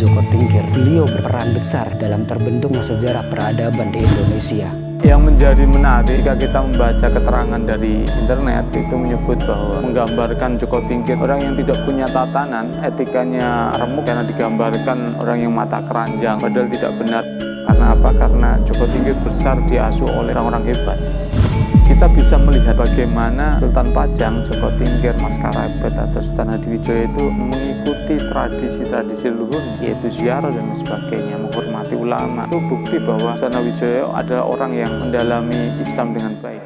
Joko Tingkir. Beliau berperan besar dalam terbentuknya sejarah peradaban di Indonesia. Yang menjadi menarik jika kita membaca keterangan dari internet itu menyebut bahwa menggambarkan Joko Tingkir orang yang tidak punya tatanan, etikanya remuk karena digambarkan orang yang mata keranjang, padahal tidak benar. Karena apa? Karena Joko Tingkir besar diasuh oleh orang-orang hebat. Kita bisa melihat bagaimana Sultan Pajang, Joko Tingkir, Mas Karebet atau Sultan Hadiwijaya itu mengikuti tradisi-tradisi leluhur, yaitu ziarah dan sebagainya, menghormati ulama. Itu bukti bahwa Sultan Hadiwijaya adalah orang yang mendalami Islam dengan baik.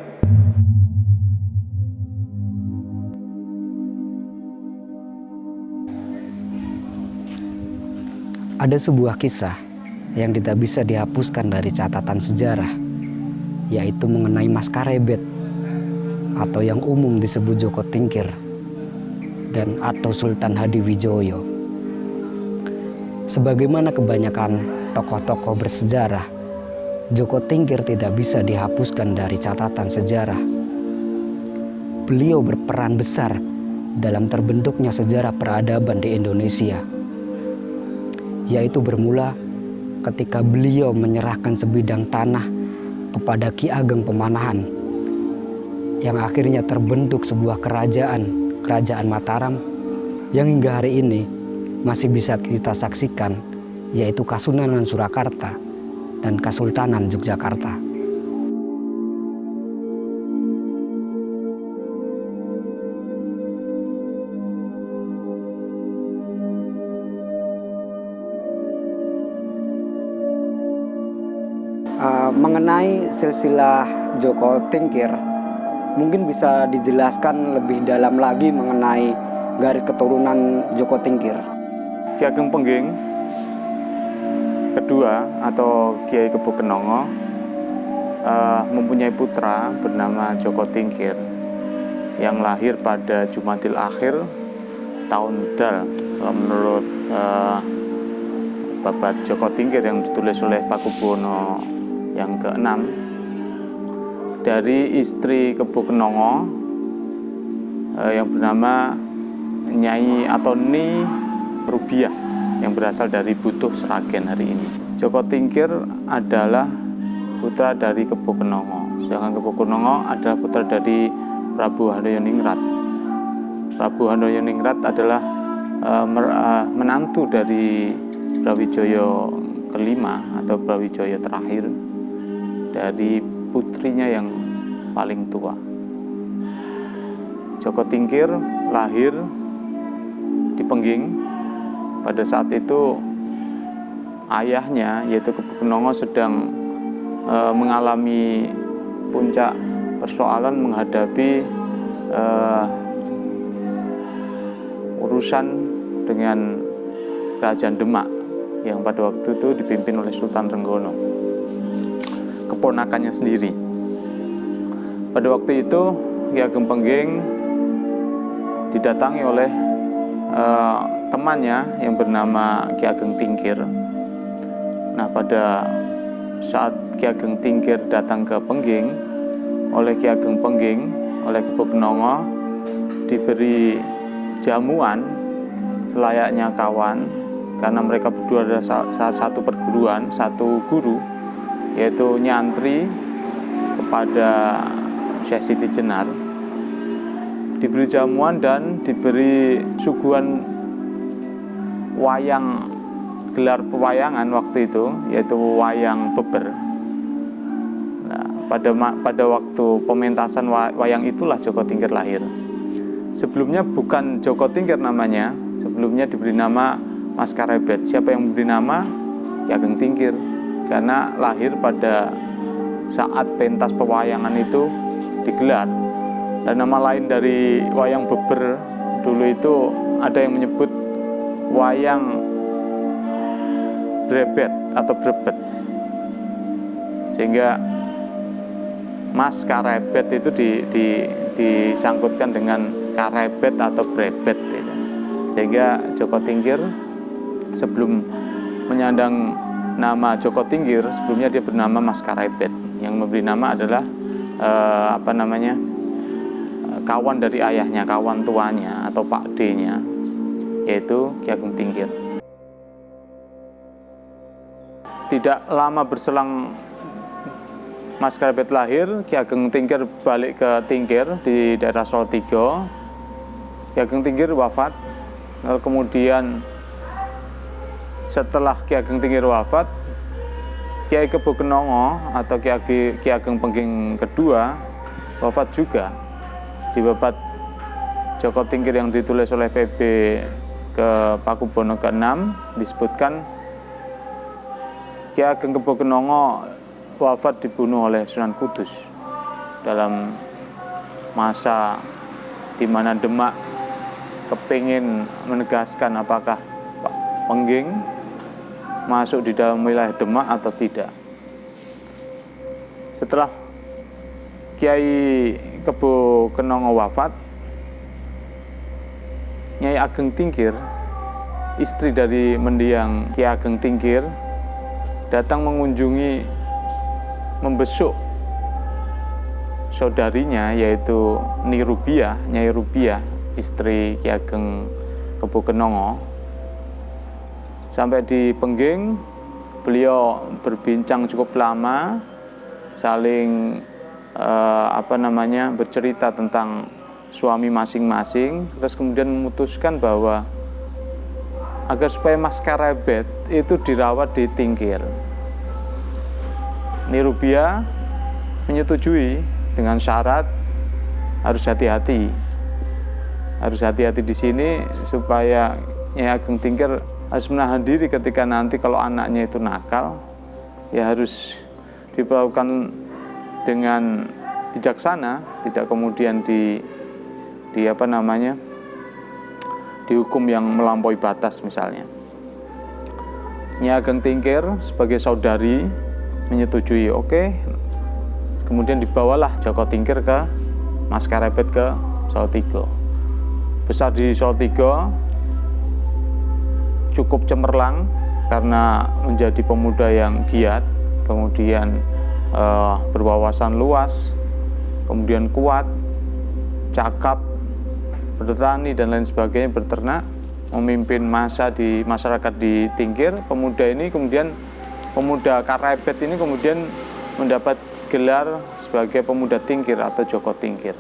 Ada sebuah kisah yang tidak bisa dihapuskan dari catatan sejarah, yaitu mengenai Mas Karebet atau yang umum disebut Joko Tingkir dan atau Sultan Hadiwijaya. Sebagaimana kebanyakan tokoh-tokoh bersejarah, Joko Tingkir tidak bisa dihapuskan dari catatan sejarah. Beliau berperan besar dalam terbentuknya sejarah peradaban di Indonesia, yaitu bermula ketika beliau menyerahkan sebidang tanah kepada Ki Ageng Pemanahan, yang akhirnya terbentuk sebuah kerajaan Mataram yang hingga hari ini masih bisa kita saksikan, yaitu Kasunanan Surakarta dan Kesultanan Yogyakarta. Mengenai silsilah Joko Tingkir, mungkin bisa dijelaskan lebih dalam lagi mengenai garis keturunan Joko Tingkir. Ki Ageng Pengging kedua atau Kiai Kebo Kenongo mempunyai putra bernama Joko Tingkir yang lahir pada Jumadil Akhir tahun Dal, menurut Babat Joko Tingkir yang ditulis oleh Pakubuwono yang ke-6, dari istri Kebo Kenongo yang bernama Nyai atau Ni Rubiah yang berasal dari Butuh Sragen hari ini. Joko Tingkir adalah putra dari Kebo Kenongo, sedangkan Kebo Kenongo adalah putra dari Prabu Handayoningrat. Prabu Handayoningrat adalah menantu dari Brawijaya kelima atau Brawijaya terakhir dari putrinya yang paling tua. Joko Tingkir lahir di Pengging. Pada saat itu ayahnya yaitu Kebo Kenongo sedang mengalami puncak persoalan menghadapi urusan dengan Kerajaan Demak yang pada waktu itu dipimpin oleh Sultan Trenggono, keponakannya sendiri. Pada waktu itu Ki Ageng Pengging didatangi oleh temannya yang bernama Ki Ageng Tingkir. Nah, pada saat Ki Ageng Tingkir datang ke Pengging, oleh Ki Ageng Pengging, oleh Kebo Kenongo diberi jamuan selayaknya kawan, karena mereka berdua adalah salah satu perguruan, satu guru, yaitu nyantri kepada Syekh Siti Jenar. Diberi jamuan dan diberi suguhan wayang, gelar pewayangan waktu itu, yaitu wayang beber. Nah, pada waktu pementasan wayang itulah Joko Tingkir lahir. Sebelumnya bukan Joko Tingkir namanya, sebelumnya diberi nama Mas Karebet. Siapa yang memberi nama? Ki Ageng Tingkir, karena lahir pada saat pentas pewayangan itu digelar. Dan nama lain dari wayang beber dulu itu ada yang menyebut wayang brebet atau brebet, sehingga Mas Karebet itu disangkutkan dengan karebet atau brebet, sehingga Joko Tingkir sebelum menyandang nama Joko Tingkir, sebelumnya dia bernama Mas Karebet. Yang memberi nama adalah kawan dari ayahnya, kawan tuanya atau Pak D-nya, yaitu Ki Ageng Tingkir. Tidak lama berselang Mas Karepet lahir, Ki Ageng Tingkir balik ke Tingkir di daerah Salatiga. Ki Ageng Tingkir wafat. Lalu kemudian setelah Ki Ageng Tingkir wafat, Kiai Kebo Kenongo atau Ki Ageng Pengging kedua wafat juga. Di babat Joko Tingkir yang ditulis oleh PB ke Pakubono ke-6 disebutkan Ki Ageng Kebo Kenongo wafat dibunuh oleh Sunan Kudus dalam masa di mana Demak kepingin menegaskan apakah Pak Pengging masuk di dalam wilayah Demak atau tidak. Setelah Kiai Kebo Kenongo wafat, Nyai Ageng Tingkir, istri dari mendiang Ki Ageng Tingkir, datang mengunjungi, membesuk saudarinya yaitu Nyai Rubiah, istri Ki Ageng Kebo Kenongo. Sampai di Pengging, beliau berbincang cukup lama, saling bercerita tentang suami masing-masing, terus kemudian memutuskan bahwa agar supaya Mas Karepet itu dirawat di Tingkir. Nyai Rubiah menyetujui dengan syarat harus hati-hati di sini supaya Nyai Ageng Tingkir harus menahan diri ketika nanti kalau anaknya itu nakal, ya harus diperlakukan dengan bijaksana, tidak kemudian dihukum yang melampaui batas misalnya. Nyai Ageng Tingkir sebagai saudari menyetujui, oke. Kemudian dibawalah Joko Tingkir ke Mas Karepet ke Salatiga. Besar di Salatiga, cukup cemerlang karena menjadi pemuda yang giat, kemudian berwawasan luas, kemudian kuat, cakap, bertani dan lain sebagainya, berternak, memimpin masa di masyarakat di Tingkir. Pemuda Karepet ini kemudian mendapat gelar sebagai pemuda Tingkir atau Joko Tingkir,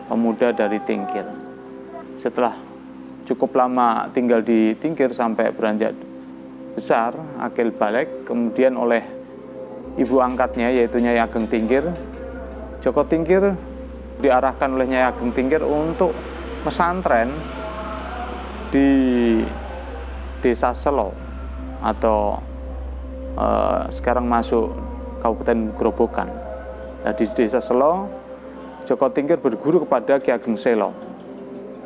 pemuda dari Tingkir. Setelah cukup lama tinggal di Tingkir sampai beranjak besar, akil balik, kemudian oleh ibu angkatnya yaitu Nyai Ageng Tingkir, Joko Tingkir diarahkan oleh Nyai Ageng Tingkir untuk pesantren di Desa Selo atau sekarang masuk Kabupaten Grobogan. Nah, di Desa Selo, Joko Tingkir berguru kepada Ki Ageng Selo.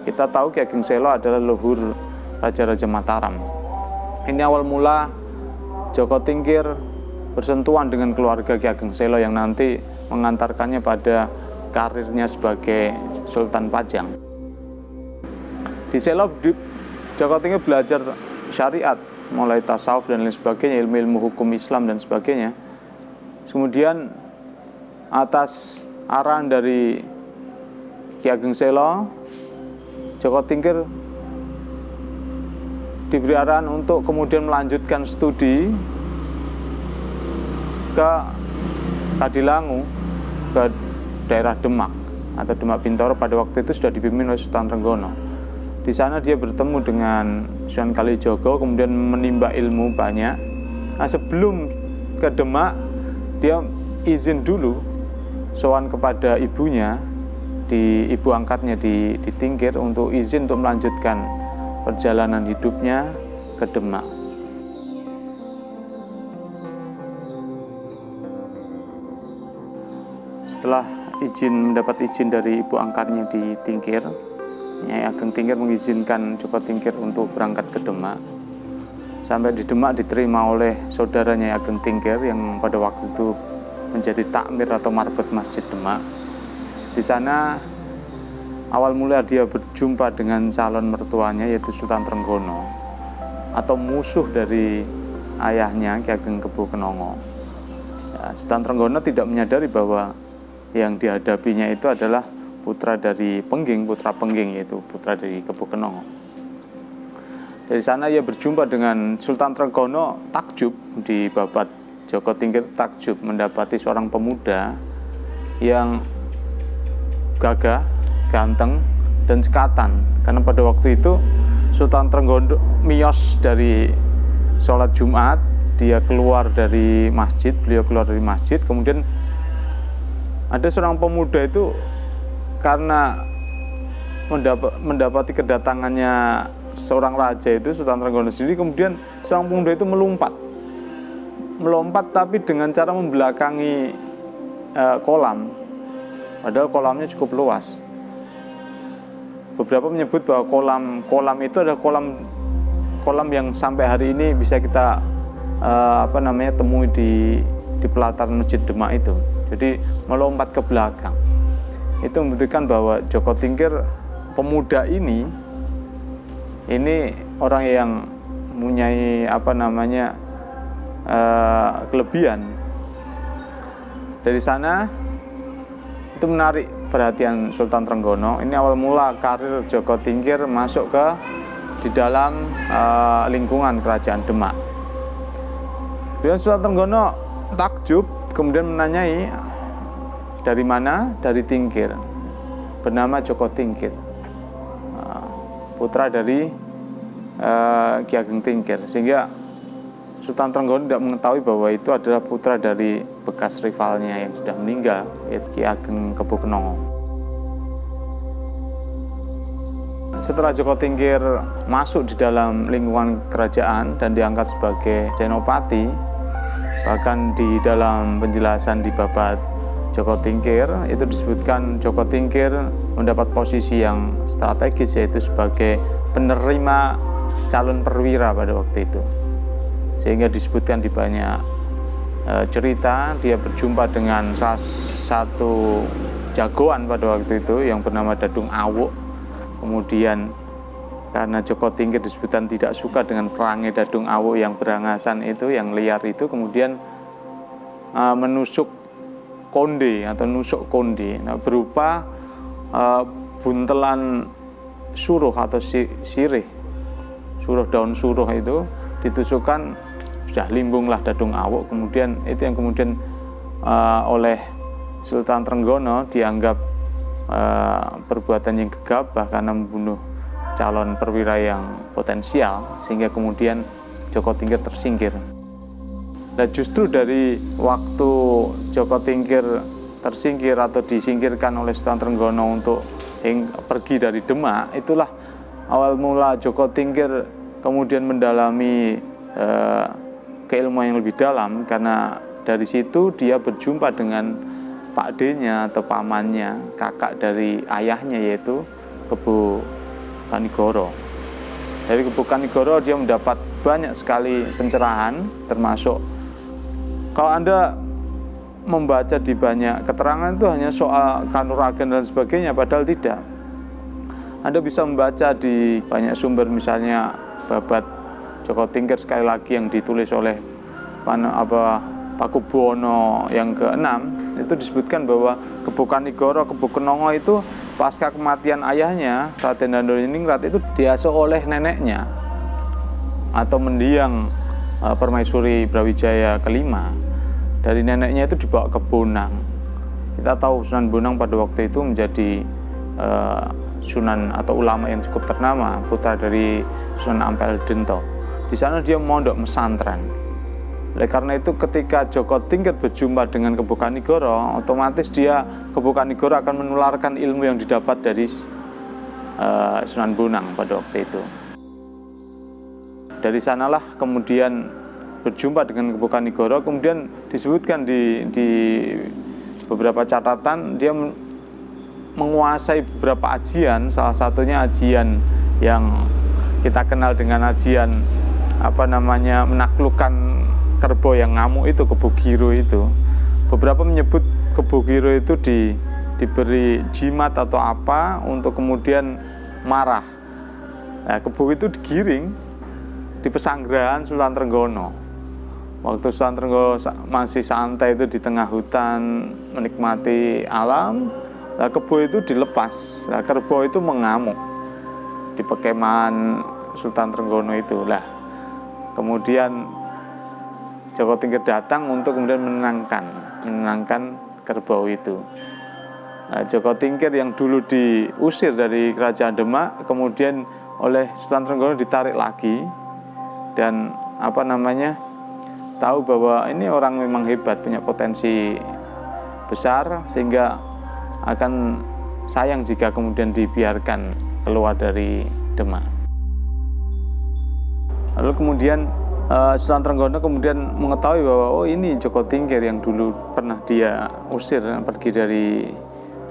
Kita tahu Ki Ageng Selo adalah leluhur Raja-Raja Mataram. Ini awal mula Joko Tingkir bersentuhan dengan keluarga Ki Ageng Selo yang nanti mengantarkannya pada karirnya sebagai Sultan Pajang. Di Selo, Joko Tingkir belajar syariat, mulai tasawuf dan lain sebagainya, ilmu-ilmu hukum Islam dan sebagainya. Kemudian atas arahan dari Ki Ageng Selo, Joko Tingkir diberi arahan untuk kemudian melanjutkan studi ke Kadilangu, ke daerah Demak atau Demak Bintoro. Pada waktu itu sudah dipimpin oleh Sultan Trenggono. Di sana dia bertemu dengan Sunan Kalijogo, kemudian menimba ilmu banyak. Nah, sebelum ke Demak, dia izin dulu sowan kepada ibunya, ibu angkatnya di Tingkir, untuk izin untuk melanjutkan perjalanan hidupnya ke Demak. Setelah mendapat izin dari ibu angkatnya di Tingkir, Nyai Ageng Tingkir mengizinkan Joko Tingkir untuk berangkat ke Demak. Sampai di Demak diterima oleh saudara Nyai Ageng Tingkir yang pada waktu itu menjadi takmir atau marbot Masjid Demak. Di sana awal mula dia berjumpa dengan calon mertuanya yaitu Sultan Trenggono atau musuh dari ayahnya Ki Ageng Kebo Kenongo. Ya, Sultan Trenggono tidak menyadari bahwa yang dihadapinya itu adalah putra dari Pengging, putra Pengging, yaitu putra dari Kebo Kenongo. Dari sana ia berjumpa dengan Sultan Trenggono, takjub di babat Joko Tingkir, takjub mendapati seorang pemuda yang gagah, ganteng, dan cekatan. Karena pada waktu itu Sultan Trenggono miyos dari sholat Jumat, beliau keluar dari masjid, kemudian ada seorang pemuda itu karena mendapati kedatangannya seorang raja itu, Sultan Trenggono sendiri, kemudian seorang pemuda itu melompat tapi dengan cara membelakangi kolam, padahal kolamnya cukup luas. Beberapa menyebut bahwa kolam itu adalah kolam yang sampai hari ini bisa kita temui di pelataran Masjid Demak itu. Jadi melompat ke belakang. Itu membuktikan bahwa Joko Tingkir, pemuda ini orang yang mempunyai kelebihan. Dari sana itu menarik perhatian Sultan Trenggono. Ini awal mula karir Joko Tingkir masuk di dalam lingkungan kerajaan Demak. Kemudian Sultan Trenggono takjub, kemudian menanyai, dari mana? Dari Tingkir, bernama Joko Tingkir, putra dari Ki Ageng Tingkir, sehingga Sultan Trenggono tidak mengetahui bahwa itu adalah putra dari bekas rivalnya yang sudah meninggal, yaitu Ki Ageng Kebukenongo. Setelah Joko Tingkir masuk di dalam lingkungan kerajaan dan diangkat sebagai senopati, bahkan di dalam penjelasan di babat Joko Tingkir itu disebutkan Joko Tingkir mendapat posisi yang strategis, yaitu sebagai penerima calon perwira pada waktu itu. Sehingga disebutkan di banyak cerita, dia berjumpa dengan salah satu jagoan pada waktu itu yang bernama Dadung Awuk. Kemudian karena Joko Tingkir disebutkan tidak suka dengan perangai Dadung Awuk yang berangasan itu, yang liar itu, kemudian menusuk konde atau nusuk konde, berupa buntelan suruh atau sirih, daun suruh itu ditusukkan, sudah limbunglah Dadung Awuk. Kemudian itu yang kemudian oleh Sultan Trenggono dianggap perbuatan yang gegabah karena membunuh calon perwira yang potensial, sehingga kemudian Joko Tingkir tersingkir. Nah, justru dari waktu Joko Tingkir tersingkir atau disingkirkan oleh Sultan Trenggono untuk pergi dari Demak, itulah awal mula Joko Tingkir kemudian mendalami keilmuan yang lebih dalam, karena dari situ dia berjumpa dengan Pak D-nya atau pamannya, kakak dari ayahnya, yaitu Kebu Kanigoro. Dari Kebu Kanigoro dia mendapat banyak sekali pencerahan, termasuk kalau Anda membaca di banyak keterangan itu hanya soal kanuragan dan sebagainya, padahal tidak. Anda bisa membaca di banyak sumber, misalnya babat Joko Tingkir sekali lagi yang ditulis oleh Pakubuwono yang ke-6, itu disebutkan bahwa Kebu Kanigoro, Kebukenongo itu pasca kematian ayahnya Raden Dandolingrat itu diasuh oleh neneknya atau mendiang Permaisuri Brawijaya kelima. Dari neneknya itu dibawa ke Bonang. Kita tahu Sunan Bonang pada waktu itu menjadi sunan atau ulama yang cukup ternama, putra dari Sunan Ampel Dento. Di sana dia mondok pesantren. Oleh karena itu ketika Joko Tingkir berjumpa dengan Kebu Kanigoro, otomatis Kebu Kanigoro akan menularkan ilmu yang didapat dari Sunan Bonang pada waktu itu. Dari sanalah kemudian berjumpa dengan Kebu Kanigoro, kemudian disebutkan di beberapa catatan dia menguasai beberapa ajian, salah satunya ajian yang kita kenal dengan ajian menaklukkan kerbau yang ngamuk itu, Kebu Giro itu. Beberapa menyebut Kebu Giro itu diberi jimat atau apa untuk kemudian marah. Nah, kebu itu digiring di pesanggerahan Sultan Trenggono. Waktu Sultan Trenggono masih santai itu di tengah hutan menikmati alam, nah kebu itu dilepas. Nah, kerbau itu mengamuk di pekeman Sultan Trenggono itu. Lah, kemudian Joko Tingkir datang untuk kemudian menenangkan kerbau itu. Nah, Joko Tingkir yang dulu diusir dari Kerajaan Demak, kemudian oleh Sultan Trenggono ditarik lagi, dan tahu bahwa ini orang memang hebat, punya potensi besar, sehingga akan sayang jika kemudian dibiarkan keluar dari Demak. Lalu kemudian Sultan Trenggono kemudian mengetahui bahwa ini Joko Tingkir yang dulu pernah dia usir pergi dari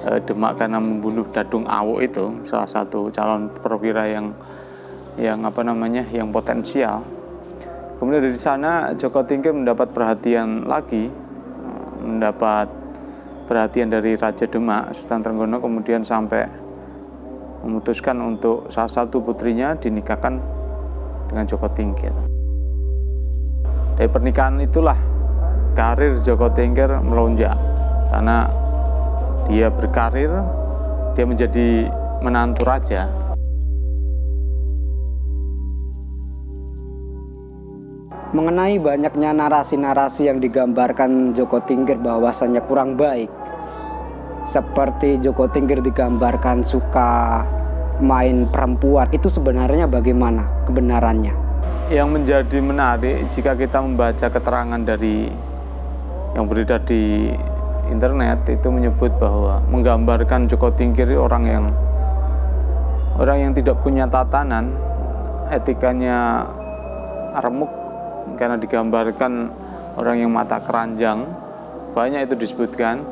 Demak karena membunuh Dadung Awuk itu, salah satu calon perwira yang potensial. Kemudian dari sana Joko Tingkir mendapat perhatian dari Raja Demak, Sultan Trenggono, kemudian sampai memutuskan untuk salah satu putrinya dinikahkan dengan Joko Tingkir. Dari pernikahan itulah karir Joko Tingkir melonjak, karena dia berkarir, dia menjadi menantu raja. Mengenai banyaknya narasi-narasi yang digambarkan Joko Tingkir bahwasannya kurang baik, seperti Joko Tingkir digambarkan suka main perempuan, itu sebenarnya bagaimana kebenarannya? Yang menjadi menarik jika kita membaca keterangan dari yang beredar di internet, itu menyebut bahwa menggambarkan Joko Tingkir orang yang tidak punya tatanan, etikanya remuk, karena digambarkan orang yang mata keranjang. Banyak itu disebutkan,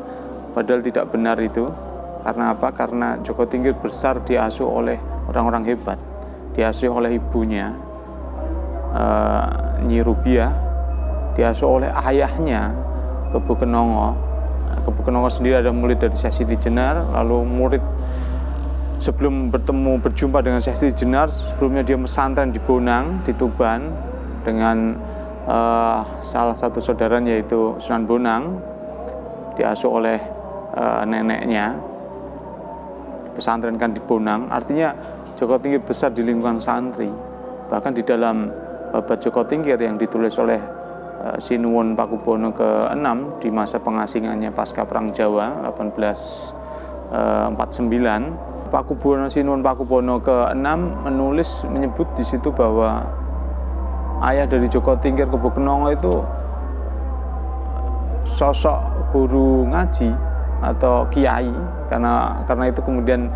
padahal tidak benar itu. Karena apa? Karena Joko Tingkir besar diasuh oleh orang-orang hebat, diasuh oleh ibunya, Nyi Rubiah, diasuh oleh ayahnya Kebu Kenongo. Kebu Kenongo sendiri ada murid dari Syekh Siti Jenar, lalu murid sebelum berjumpa dengan Syekh Siti Jenar, sebelumnya dia pesantren di Bonang, di Tuban, dengan salah satu saudaranya yaitu Sunan Bonang, diasuh oleh neneknya, pesantrenkan di Bonang. Artinya Joko Tingkir besar di lingkungan santri. Bahkan di dalam Babat Joko Tingkir yang ditulis oleh Sinuwun Pakubono ke-6 di masa pengasingannya pasca Perang Jawa 1849, Sinuwun Pakubono ke-6 menyebut di situ bahwa ayah dari Joko Tingkir, Kebu Kenongo, itu sosok guru ngaji atau kiai, karena itu kemudian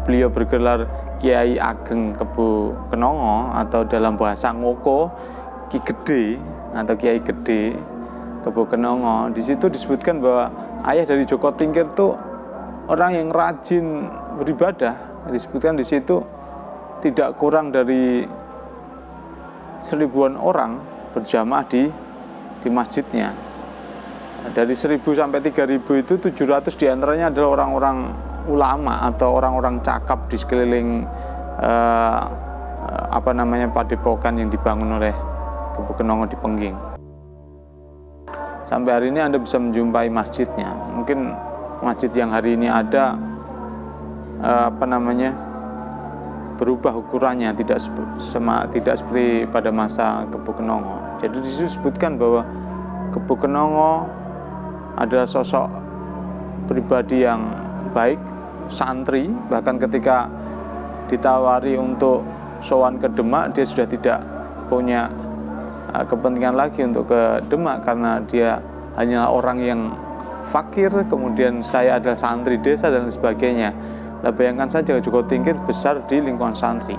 beliau bergelar Kiai Ageng Kebu Kenongo, atau dalam bahasa Ngoko Ki Gede atau Kiai Gede Kebu Kenongo. Di situ disebutkan bahwa ayah dari Joko Tingkir itu orang yang rajin beribadah. Disebutkan di situ tidak kurang dari 1000-an orang berjamaah di masjidnya. Dari 1000 sampai 3000 itu 700 diantaranya adalah orang-orang ulama atau orang-orang cakap di sekeliling padepokan yang dibangun oleh Kebu Kenongo di Pengging. Sampai hari ini Anda bisa menjumpai masjidnya. Mungkin masjid yang hari ini ada berubah ukurannya, tidak seperti pada masa Kebu Kenongo. Jadi di situ disebutkan bahwa Kebu Kenongo adalah sosok pribadi yang baik, santri. Bahkan ketika ditawari untuk sowan ke Demak, dia sudah tidak punya kepentingan lagi untuk ke Demak, karena dia hanyalah orang yang fakir, kemudian saya adalah santri desa dan sebagainya. Nah, bayangkan saja Joko Tingkir besar di lingkungan santri.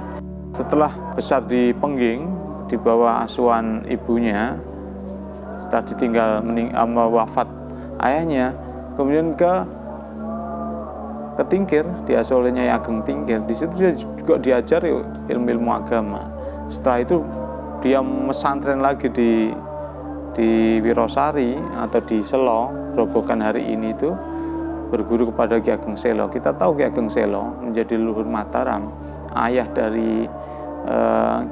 Setelah besar di Pengging di bawah asuhan ibunya, setelah ditinggal wafat ayahnya, kemudian ke Tingkir, diasuh oleh Nyai Ageng Tingkir. Di situ dia juga diajari ilmu-ilmu agama. Setelah itu dia mesantren lagi di Wirosari atau di Selo, Grobogan hari ini itu, berguru kepada Ki Ageng Selo. Kita tahu Ki Ageng Selo menjadi leluhur Mataram, ayah dari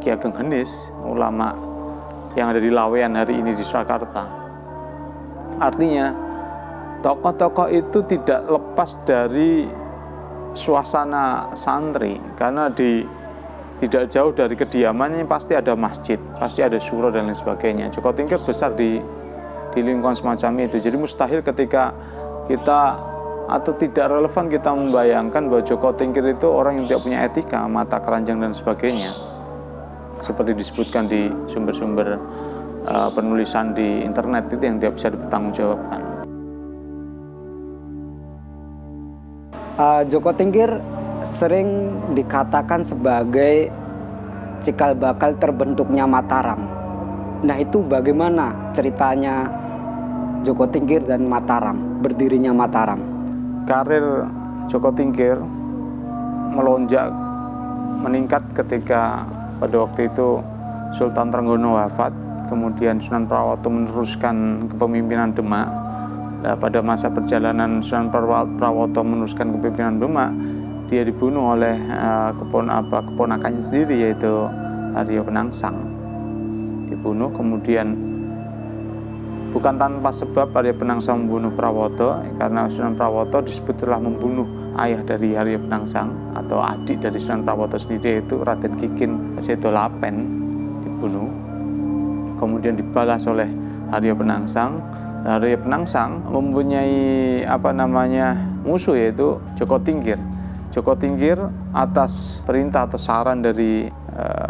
Ki Ageng Henis, ulama yang ada di Laweyan hari ini di Surakarta. Artinya tokoh-tokoh itu tidak lepas dari suasana santri, karena di tidak jauh dari kediamannya pasti ada masjid, pasti ada surau dan lain sebagainya. Joko Tingkir besar di lingkungan semacam itu. Jadi mustahil ketika kita atau tidak relevan kita membayangkan bahwa Joko Tingkir itu orang yang tidak punya etika, mata keranjang dan sebagainya. Seperti disebutkan di sumber-sumber penulisan di internet itu yang tidak bisa dipertanggungjawabkan. Joko Tingkir sering dikatakan sebagai cikal bakal terbentuknya Mataram. Nah, itu bagaimana ceritanya Joko Tingkir dan Mataram, berdirinya Mataram? Karir Joko Tingkir melonjak, meningkat ketika pada waktu itu Sultan Trenggono wafat, kemudian Sunan Prawoto meneruskan kepemimpinan Demak. Nah, pada masa perjalanan Sunan Prawoto meneruskan kepemimpinan Demak, dia dibunuh oleh keponakannya sendiri, yaitu Arya Penangsang. Dibunuh, kemudian bukan tanpa sebab Arya Penangsang membunuh Prawoto, karena Sunan Prawoto disebut telah membunuh ayah dari Arya Penangsang atau adik dari Sunan Prawoto sendiri, yaitu Raden Kikin Sedolapen, dibunuh. Kemudian dibalas oleh Arya Penangsang. Arya Penangsang mempunyai musuh, yaitu Joko Tingkir. Joko Tingkir atas perintah atau saran dari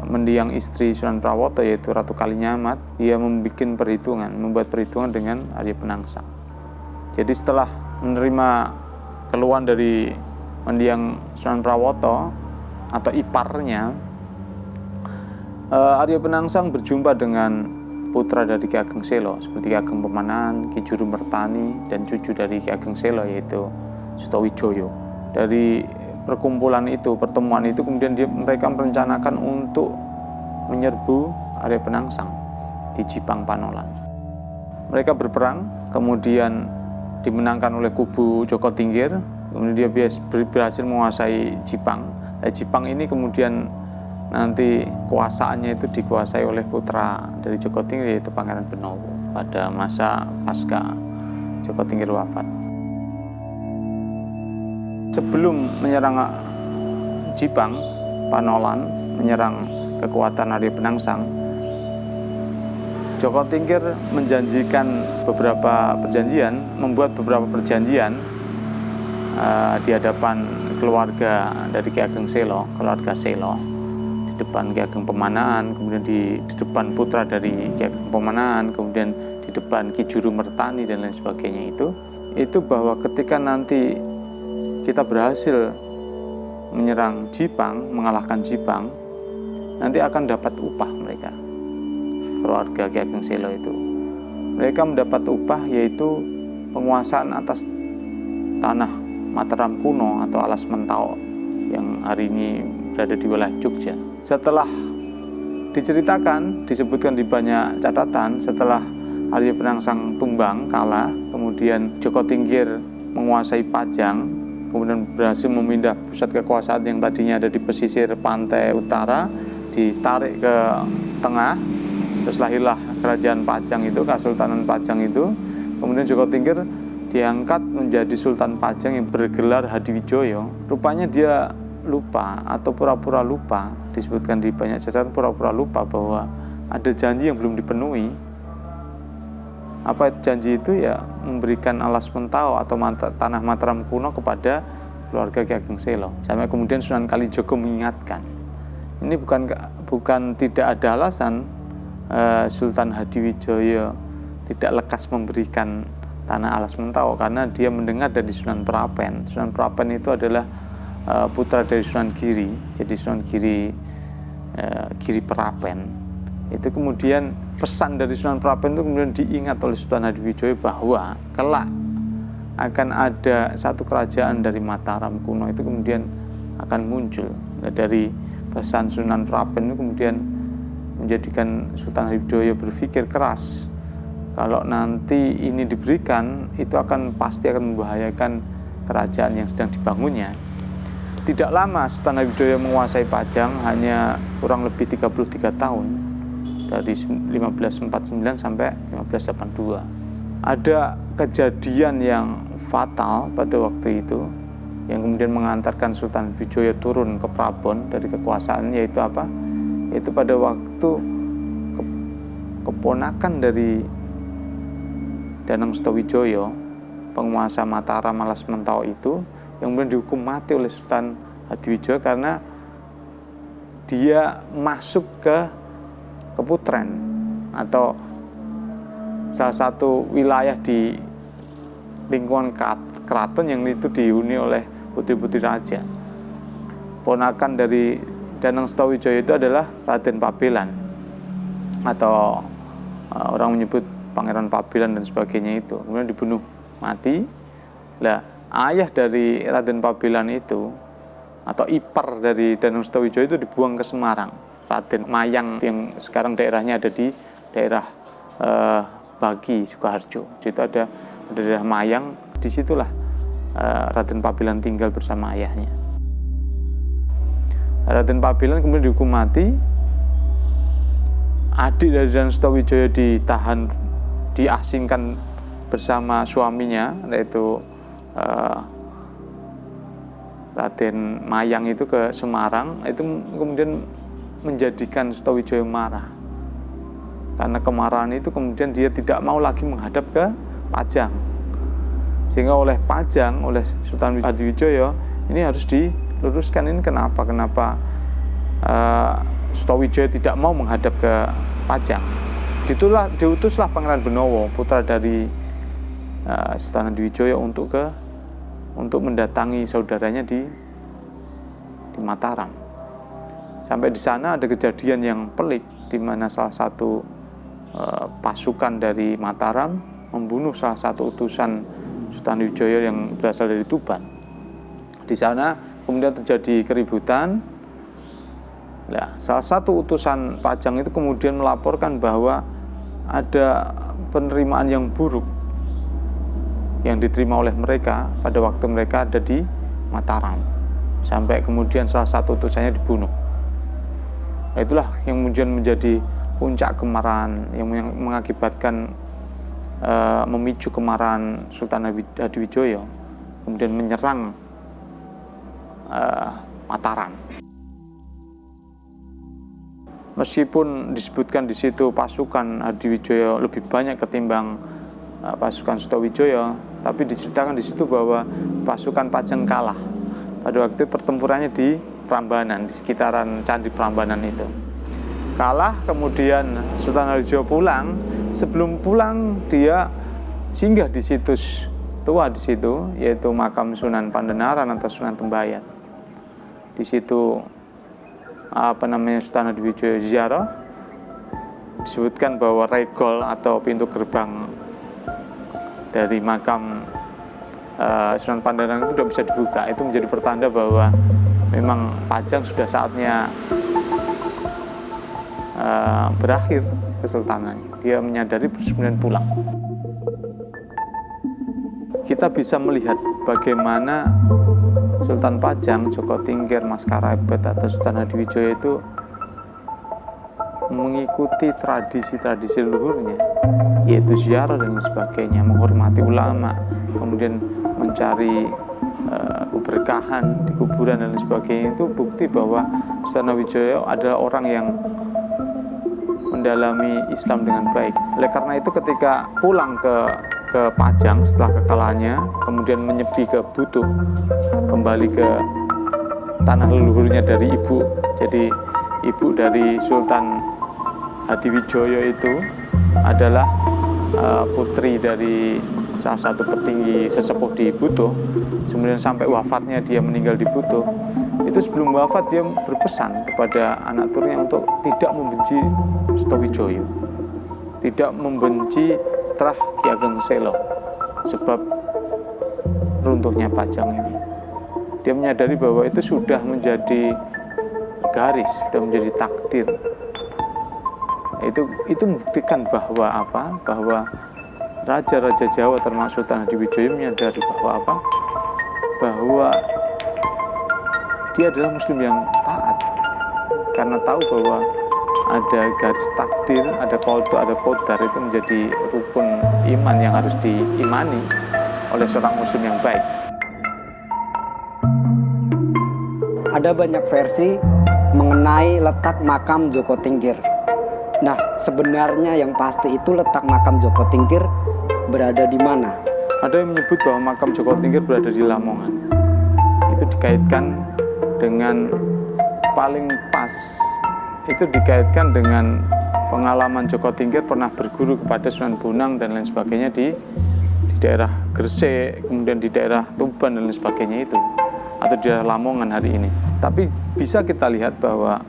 mendiang istri Sunan Prawoto, yaitu Ratu Kalinyamat, dia membuat perhitungan dengan Arya Penangsang. Jadi setelah menerima keluhan dari mendiang Sunan Prawoto atau iparnya, Arya Penangsang berjumpa dengan putra dari Ki Ageng Selo seperti Ki Ageng Pemanahan, Ki Juru Mertani, dan cucu dari Ki Ageng Selo yaitu Sutowijoyo. Dari pertemuan itu kemudian mereka merencanakan untuk menyerbu Arya Penangsang di Jipang Panolan. Mereka berperang, kemudian dimenangkan oleh kubu Joko Tingkir, kemudian dia berhasil menguasai Jipang. Jipang ini kemudian nanti kuasaannya itu dikuasai oleh putra dari Joko Tingkir, yaitu Pangeran Benowo pada masa pasca Joko Tingkir wafat. Sebelum menyerang Jipang Panolan, menyerang kekuatan Arya Penangsang, Joko Tingkir membuat beberapa perjanjian di hadapan keluarga dari Ki Ageng Selo, keluarga Selo, di depan Ki Ageng Pemanahan, kemudian di depan putra dari Ki Ageng Pemanahan, kemudian di depan Ki Juru Mertani dan lain sebagainya, itu bahwa ketika nanti kita berhasil menyerang Jipang, mengalahkan Jipang, nanti akan dapat upah mereka, keluarga Ki Ageng Selo itu. Mereka mendapat upah, yaitu penguasaan atas tanah Mataram kuno atau Alas Mentao yang hari ini berada di wilayah Jogja. Setelah disebutkan di banyak catatan, setelah Arya Penangsang tumbang, kalah, kemudian Joko Tingkir menguasai Pajang, kemudian berhasil memindah pusat kekuasaan yang tadinya ada di pesisir pantai utara, ditarik ke tengah, terus lahirlah kerajaan Pajang itu, Kesultanan Pajang itu. Kemudian Joko Tingkir diangkat menjadi Sultan Pajang yang bergelar Hadiwijoyo. Rupanya dia lupa atau pura-pura lupa, disebutkan di banyak catatan, pura-pura lupa bahwa ada janji yang belum dipenuhi. Apa janji itu? Ya memberikan Alas Mentao atau tanah Mataram kuno kepada keluarga Ki Ageng Selo. Sampai kemudian Sunan Kalijogo mengingatkan. Ini bukan tidak ada alasan Sultan Hadiwijoyo tidak lekas memberikan tanah Alas Mentao, karena dia mendengar dari Sunan Prapen. Sunan Prapen itu adalah putra dari Sunan Giri. Jadi Sunan Giri Prapen. Itu kemudian pesan dari Sunan Prapen itu kemudian diingat oleh Sultan Hadiwijoyo bahwa kelak akan ada satu kerajaan dari Mataram kuno itu kemudian akan muncul. Nah, dari pesan Sunan Prapen itu kemudian menjadikan Sultan Hadiwijoyo berpikir keras, kalau nanti ini diberikan itu pasti akan membahayakan kerajaan yang sedang dibangunnya. Tidak lama Sultan Hadiwijoyo menguasai Pajang, hanya kurang lebih 33 tahun, dari 1549 sampai 1582. Ada kejadian yang fatal pada waktu itu, yang kemudian mengantarkan Sultan Hadiwijaya turun ke Prabon dari kekuasaan, yaitu apa? Itu pada waktu keponakan dari Danang Sutawijaya, penguasa Mataram Malas Mentau itu, yang kemudian dihukum mati oleh Sultan Hadiwijaya karena dia masuk ke Keputren atau salah satu wilayah di lingkungan keraton yang itu dihuni oleh putri-putri raja. Ponakan dari Danang Sutawijaya itu adalah Raden Pabelan, atau orang menyebut Pangeran Pabelan dan sebagainya itu. Kemudian dibunuh mati. Lah, ayah dari Raden Pabelan itu atau ipar dari Danang Sutawijaya itu dibuang ke Semarang. Raden Mayang yang sekarang daerahnya ada di daerah Bagi, Sukoharjo. Di situ ada daerah Mayang. Disitulah Raden Pabelan tinggal bersama ayahnya. Raden Pabelan kemudian dihukum mati. Adik dari Danang Sutawijaya ditahan, diasingkan bersama suaminya, yaitu Raden Mayang itu ke Semarang. Itu kemudian menjadikan Sutawijaya marah. Karena kemarahan itu kemudian dia tidak mau lagi menghadap ke Pajang. Sehingga oleh Pajang, oleh Sultan Hadiwijaya, ini harus diluruskan. Ini kenapa Sutawijaya tidak mau menghadap ke Pajang. Diutuslah Pangeran Benowo, putra dari Sultan Hadiwijaya, untuk mendatangi saudaranya di Mataram. Sampai di sana ada kejadian yang pelik, di mana salah satu pasukan dari Mataram membunuh salah satu utusan Sultan Hadiwijaya yang berasal dari Tuban. Di sana kemudian terjadi keributan. Nah, salah satu utusan Pajang itu kemudian melaporkan bahwa ada penerimaan yang buruk yang diterima oleh mereka pada waktu mereka ada di Mataram, sampai kemudian salah satu utusannya dibunuh. Nah, itulah yang kemudian menjadi puncak kemarahan yang mengakibatkan memicu kemarahan Sultan Hadiwijaya, kemudian menyerang Mataram. Meskipun disebutkan di situ pasukan Hadiwijaya lebih banyak ketimbang pasukan Sutawijaya, tapi diceritakan di situ bahwa pasukan Pajang kalah pada waktu pertempurannya di Prambanan, di sekitaran Candi Prambanan itu. Kalah, kemudian Sultan Hadiwijaya pulang. Sebelum pulang dia singgah di situs tua di situ, yaitu makam Sunan Pandenaran atau Sunan Tembayat. Di situ Sultan Hadiwijaya ziarah. Disebutkan bahwa regol atau pintu gerbang dari makam Sunan Pandenaran itu sudah bisa dibuka. Itu menjadi pertanda bahwa memang Pajang sudah saatnya berakhir kesultanannya. Dia menyadari kemudian pulang. Kita bisa melihat bagaimana Sultan Pajang, Joko Tingkir, Mas Karabat atau Sultan Hadiwijaya itu mengikuti tradisi-tradisi leluhurnya, yaitu ziarah dan sebagainya, menghormati ulama, kemudian mencari keberkahan di kuburan dan sebagainya. Itu bukti bahwa Sultan Hadiwijaya adalah orang yang mendalami Islam dengan baik. Oleh karena itu ketika pulang ke Pajang setelah kekalahannya, kemudian menyepi ke Butuh, kembali ke tanah leluhurnya dari ibu. Jadi ibu dari Sultan Hadiwijaya itu adalah putri dari salah satu petinggi sesepuh di Butuh. Kemudian sampai wafatnya dia meninggal di Butuh. Itu sebelum wafat dia berpesan kepada anak turunnya untuk tidak membenci Sutawijaya, tidak membenci Trah Ki Ageng Selo, sebab runtuhnya Pajang ini. Dia menyadari bahwa itu sudah menjadi garis, sudah menjadi takdir. Itu membuktikan bahwa bahwa raja-raja Jawa termasuk Sultan Hadiwijaya menyadari bahwa dia adalah muslim yang taat, karena tahu bahwa ada garis takdir, ada qada, ada qadar. Itu menjadi rukun iman yang harus diimani oleh seorang muslim yang baik. Ada banyak versi mengenai letak makam Joko Tingkir. Nah, sebenarnya yang pasti itu letak makam Joko Tingkir berada di mana? Ada yang menyebut bahwa makam Joko Tingkir berada di Lamongan. Itu dikaitkan dengan paling pas, itu dikaitkan dengan pengalaman Joko Tingkir pernah berguru kepada Sunan Bonang dan lain sebagainya di daerah Gresik, kemudian di daerah Tuban dan lain sebagainya itu, atau di daerah Lamongan hari ini. Tapi bisa kita lihat bahwa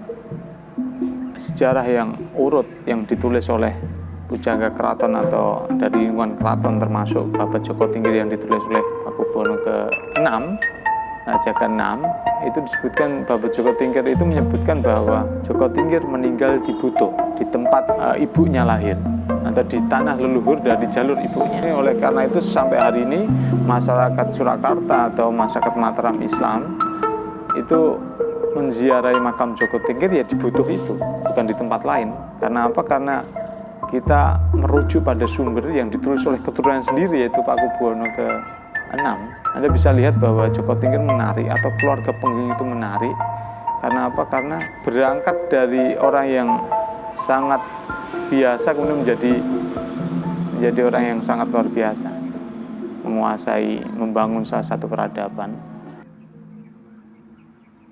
sejarah yang urut yang ditulis oleh Pujangga Keraton atau dari lingkungan keraton termasuk Babat Joko Tingkir yang ditulis oleh Pakubuwono ke-6, Raja ke-6, itu disebutkan Babat Joko Tingkir itu menyebutkan bahwa Joko Tingkir meninggal di Butuh, di tempat ibunya lahir atau di tanah leluhur dari jalur ibunya. Oleh karena itu sampai hari ini masyarakat Surakarta atau masyarakat Mataram Islam itu menziarahi makam Joko Tingkir ya di Butuh itu, bukan di tempat lain. Karena apa? Karena kita merujuk pada sumber yang ditulis oleh keturunan sendiri, yaitu Pakubuwono ke-6. Anda bisa lihat bahwa Joko Tingkir menari atau keluarga Pengging itu menari. Karena apa? Karena berangkat dari orang yang sangat biasa kemudian menjadi orang yang sangat luar biasa, menguasai, membangun salah satu peradaban.